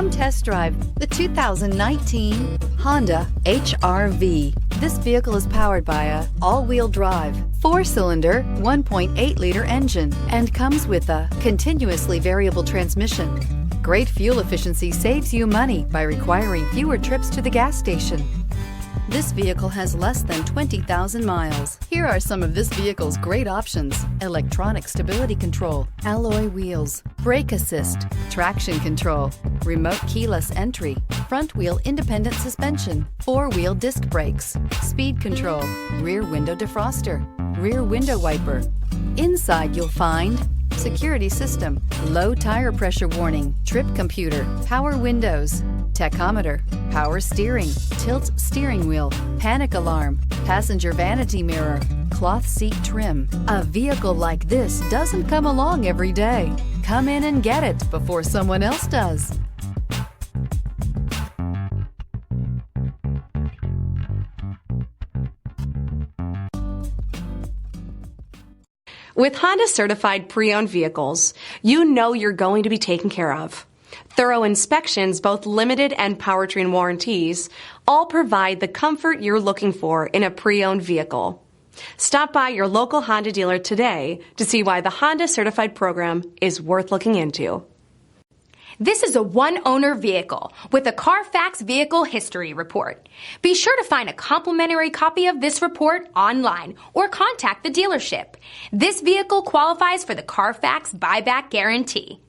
Come test drive the 2019 Honda HR-V. This vehicle is powered by a all-wheel drive, 4-cylinder, 1.8-liter engine and comes with a continuously variable transmission. Great fuel efficiency saves you money by requiring fewer trips to the gas station. This vehicle has less than 20,000 miles. Here are some of this vehicle's great options: electronic stability control, alloy wheels, brake assist, traction control, remote keyless entry, front wheel independent suspension, 4-wheel disc brakes, speed control, rear window defroster, rear window wiper. Inside you'll find security system, low tire pressure warning, trip computer, power windows, tachometer, power steering, tilt steering wheel, panic alarm, passenger vanity mirror, cloth seat trim. A vehicle like this doesn't come along every day. Come in and get it before someone else does. With Honda certified pre-owned vehicles, you know you're going to be taken care of. Thorough inspections, both limited and powertrain warranties, all provide the comfort you're looking for in a pre-owned vehicle. Stop by your local Honda dealer today to see why the Honda certified program is worth looking into. This is a one-owner vehicle with a CARFAX Vehicle History Report. Be sure to find a complimentary copy of this report online or contact the dealership. This vehicle qualifies for the CARFAX Buyback Guarantee.